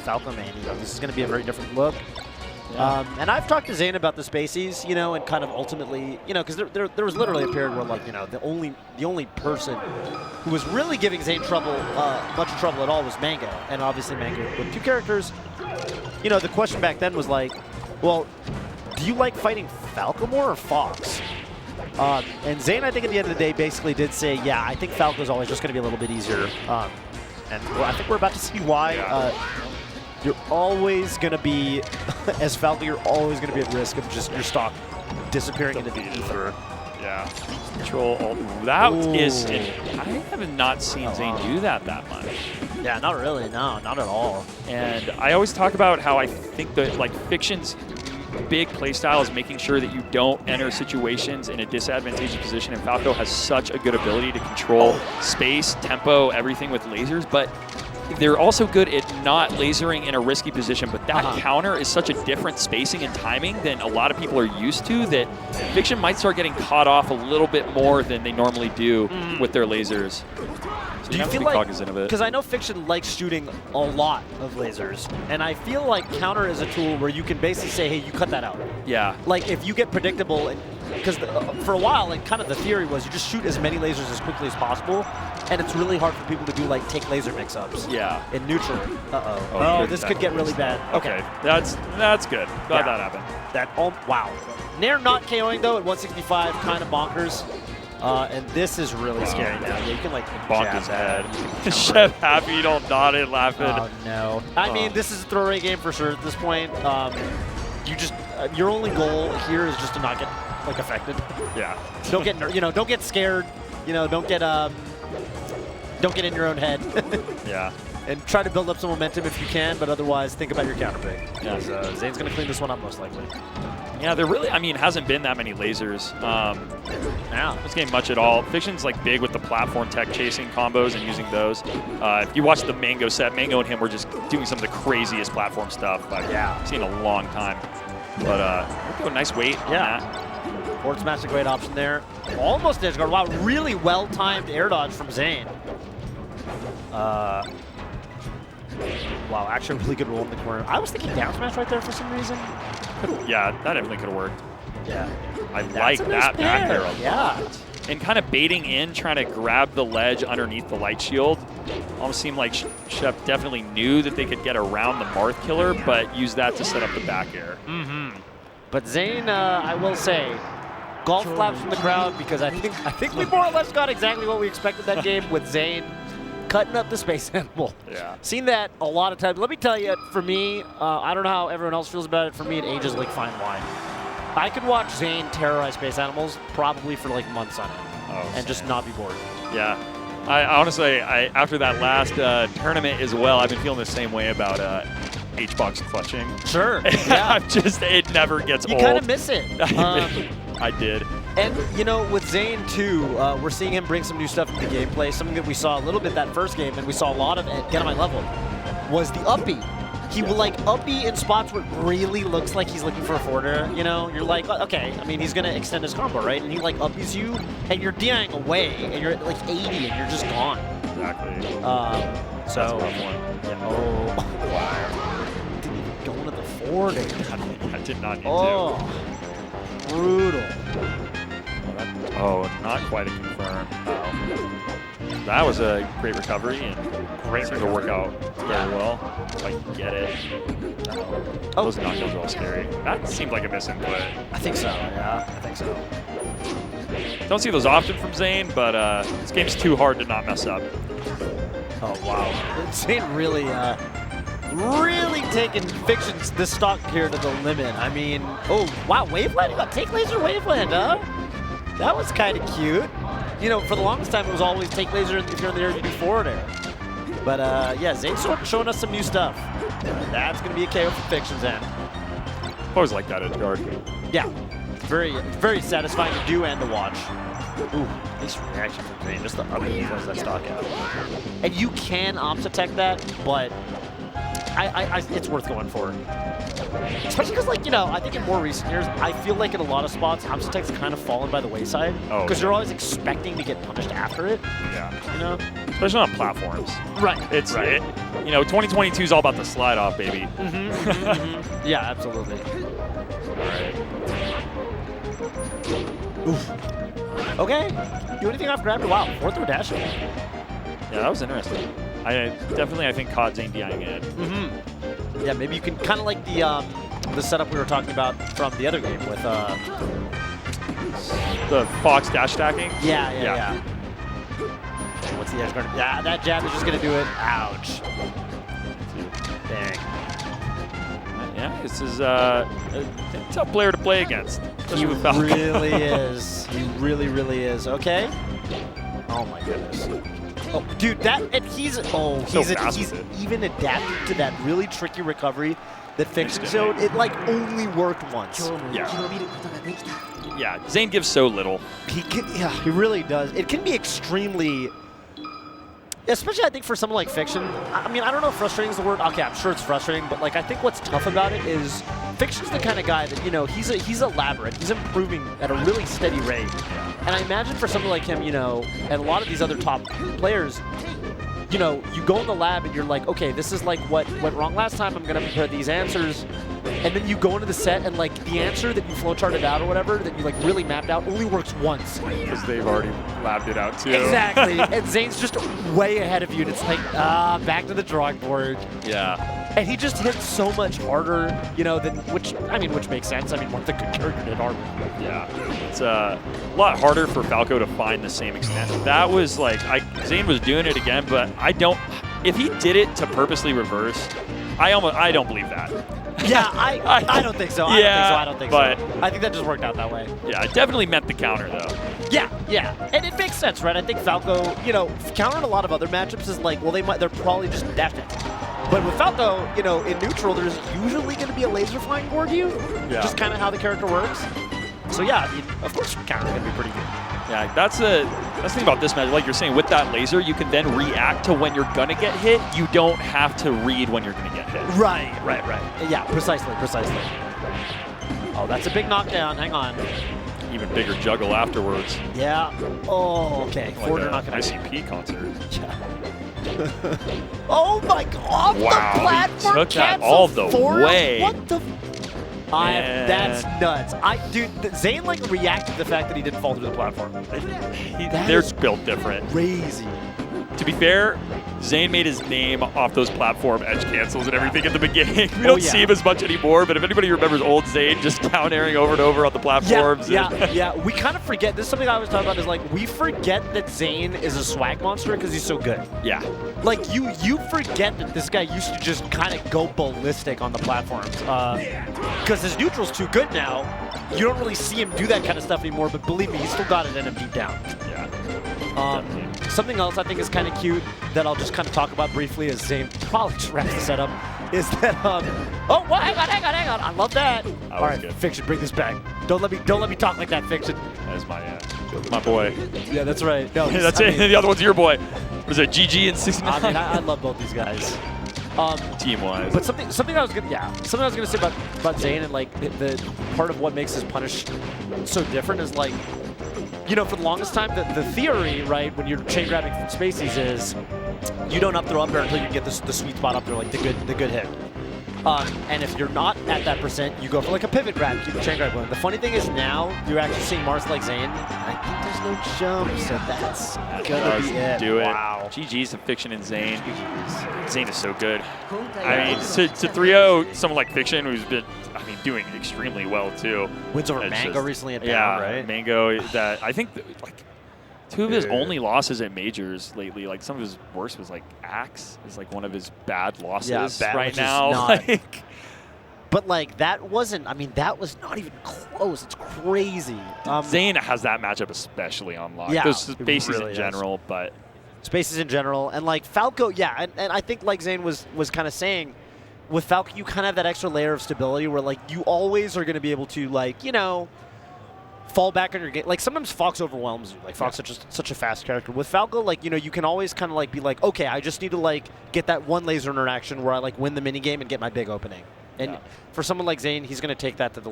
Falco main. You know, this is going to be a very different look. Yeah. And I've talked to Zain about the spacies, you know, and kind of ultimately, you know, because there was literally a period where, like, you know, the only person who was really giving Zain trouble, much trouble at all, was Mango. And obviously Mango with 2 characters. You know, the question back then was like, well, do you like fighting Falco more or Fox? And Zain, I think at the end of the day, basically did say, yeah, I think Falco's always just going to be a little bit easier. And well, I think we're about to see why. You're always going to be, as Falco, you're always going to be at risk of just your stock disappearing into the ether. Yeah. Control alt. That is, I have not seen Zain do that much. Yeah, not really. No, not at all. And I always talk about how I think that, like, Fiction's big playstyle is making sure that you don't enter situations in a disadvantageous position, and Falco has such a good ability to control space, tempo, everything with lasers, but they're also good at not lasering in a risky position, but that counter is such a different spacing and timing than a lot of people are used to that Fiction might start getting caught off a little bit more than they normally do with their lasers. So do you feel like, because I know Fiction likes shooting a lot of lasers, and I feel like counter is a tool where you can basically say, hey, you cut that out. Yeah. Like, if you get predictable, because for a while, like, kind of the theory was you just shoot as many lasers as quickly as possible, and it's really hard for people to do, like, take laser mix-ups. Yeah. In neutral. Oh, this could get really bad. Okay. That's good. Glad that happened. Wow. Nair not KOing, though, at 165, kind of bonkers. And this is really scary now. Yeah, you can, like, bonk his head. Chef Happy don't nod it laughing. Oh, no. I mean, this is a throwaway game for sure at this point. You just, your only goal here is just to not get, like, affected. Yeah. Don't get, you know, don't get scared. You know, don't get in your own head. Yeah. And try to build up some momentum if you can, but otherwise think about your counter pick. Yeah. Zane's going to clean this one up most likely. Yeah, there really, I mean, hasn't been that many lasers. This game much at all. Fiction's like big with the platform tech chasing combos and using those. If you watch the Mango set, Mango and him were just doing some of the craziest platform stuff I've seen in a long time. But a nice weight on that. Forward smash, a great option there. Almost edge guard. Wow, really well-timed air dodge from Zain. Wow, actually a really good roll in the corner. I was thinking down smash right there for some reason. Yeah, that definitely could have worked. Yeah. I like that back there a lot. Yeah. And kind of baiting in, trying to grab the ledge underneath the light shield. Almost seemed like Shep definitely knew that they could get around the Marth killer, but use that to set up the back air. But Zain, I will say, golf claps from the crowd because I think we more or less got exactly what we expected that game with Zain cutting up the space animal. Yeah. Seen that a lot of times. Let me tell you, for me, I don't know how everyone else feels about it. For me, it ages like fine wine. I could watch Zain terrorize space animals probably for like months on end and just not be bored. Yeah. I honestly, after that last tournament as well, I've been feeling the same way about H-Box clutching. Sure. Yeah. It never gets old. You kind of miss it. I did. And, you know, with Zain, too, we're seeing him bring some new stuff into gameplay. Something that we saw a little bit that first game, and we saw a lot of at Get On My Level, was the up B. He will, like, up B in spots where it really looks like he's looking for a forwarder, you know? You're like, okay, I mean, he's going to extend his combo, right? And he, like, up B's you, and you're DIing away, and you're at, like, 80, and you're just gone. Exactly. So, that's a rough one. Yeah, wow. Didn't even go into the forward. I did not need to. Brutal. Oh, not quite a confirm. That was a great recovery and great to work out very well. If I can get it. Those knockdowns are all scary. That seemed like a misinput. I think so, yeah. I think so. Don't see those often from Zain, but this game's too hard to not mess up. Oh, wow. Zain really, really taking Fiction's this stock here to the limit. I mean, oh, wow, Waveland? You got take laser Waveland, huh? That was kind of cute. You know, for the longest time, it was always take laser if you're in the air, you do forward air. But, yeah, Zain's showing us some new stuff. That's going to be a KO for Fiction's end. Always like that edge guard. Yeah. Very, very satisfying to do and to watch. Ooh, nice reaction from Zain. Just the other he close that stock out. And you can ops attack that, but it's worth going for. Especially because, like, you know, I think in more recent years, I feel like in a lot of spots, ops attacks kind of fallen by the wayside. Because you're always expecting to get punished after it. Yeah. You know? especially on platforms. Right. It's right. you know, 2022 is all about the slide off, baby. Yeah, absolutely. All right. Oof. Okay. Do anything off grab? Wow, 4-throw dash. Yeah, that was interesting. I think caught Zain DIing it. Yeah, maybe you can kind of like the setup we were talking about from the other game with The Fox dash stacking. Yeah. What's the edge guard? Yeah, that jab is just gonna do it. Ouch. Dang. Yeah, this is a tough player to play against. He really is. He really, really is. Okay. Oh my goodness. Oh, dude, he's even adapted to that really tricky recovery that Fiction showed. It like only worked once. Yeah, Zain gives so little. He really does. It can be extremely, especially I think for someone like Fiction. I mean, I don't know if frustrating is the word. Okay, I'm sure it's frustrating, but like I think what's tough about it is Fiction's the kind of guy that, you know, he's elaborate. He's improving at a really steady rate. And I imagine for someone like him, you know, and a lot of these other top players, you know, you go in the lab and you're like, okay, this is like what went wrong last time. I'm going to prepare these answers. And then you go into the set and like the answer that you flowcharted out or whatever, that you like really mapped out, only works once. Because they've already labbed it out too. Exactly. And Zane's just way ahead of you. And it's like, back to the drawing board. Yeah. And he just hit so much harder, you know, than which makes sense. I mean, Marth a good character did harder. Yeah. It's a lot harder for Falco to find the same extent. That was like, Zain was doing it again, but if he did it to purposely reverse, I don't believe that. Yeah, I don't think so. I don't think so. I think that just worked out that way. Yeah, it definitely meant the counter, though. Yeah. And it makes sense, right? I think Falco, you know, countering a lot of other matchups is like, well, they're probably just dash dancing. But with Falco, you know, in neutral, there's usually going to be a laser flying toward you. Yeah. Just kind of how the character works. So yeah, I mean, of course, counter's going to be pretty good. Yeah, that's the thing about this match. Like you're saying, with that laser, you can then react to when you're going to get hit. You don't have to read when you're going to get hit. Right. Yeah, precisely. Oh, that's a big knockdown. Hang on. Even bigger juggle afterwards. Yeah. Oh, okay. Like an ICP concert. Yeah. Oh my God! Wow, the platform he took that all the way. What the? That's nuts. Dude, Zain like reacted to the fact that he didn't fall through the platform. They're built different. Crazy. To be fair, Zain made his name off those platform edge cancels and everything at the beginning. We don't see him as much anymore, but if anybody remembers old Zain just down airing over and over on the platforms. Yeah. We kind of forget. This is something I always talk about is like, we forget that Zain is a swag monster because he's so good. Yeah. Like, you forget that this guy used to just kind of go ballistic on the platforms. Because his neutral's too good now. You don't really see him do that kind of stuff anymore, but believe me, he's still got it in him deep down. Yeah. Something else I think is kind of cute that I'll just kind of talk about briefly as Zain probably just wraps the setup is that, hang on. I love that. All right, good. Fiction, bring this back. Don't let me talk like that, Fiction. That's my boy. Yeah, that's right. No, that's it. The other one's your boy. Was it GG and 69? I mean, I love both these guys. Team-wise. But something I was gonna say about Zain and like the part of what makes his punish so different is like, you know, for the longest time, the theory, right, when you're chain grabbing from spacies is you don't up throw up there until you get the sweet spot up there, like the good hit. And if you're not at that percent, you go for like a pivot grab, keep the chain grab going. The funny thing is now you're actually seeing Marth like Zain. I think there's no jump, so that's gonna be it. Do it. Wow. GG's to Fiction and Zain. Zain is so good. I mean, to 3-0 someone like Fiction who's been, doing extremely well too. Wins over Mango recently at Down, right? Mango. That I think like two of his only losses at majors lately. Like some of his worst was like Axe is like one of his bad losses right now. But like that wasn't. I mean, that was not even close. It's crazy. Zain has that matchup especially on lock. Yeah, those spaces really in general, but spaces in general, and like Falco, and I think like Zain was kind of saying, with Falco, you kind of have that extra layer of stability where like you always are going to be able to like, you know, fall back on your game. Like sometimes Fox overwhelms you. Like Fox is such a fast character. With Falco, like, you know, you can always kind of like be like, okay, I just need to like get that one laser interaction where I like win the mini game and get my big opening. And for someone like Zain, he's going to take that to the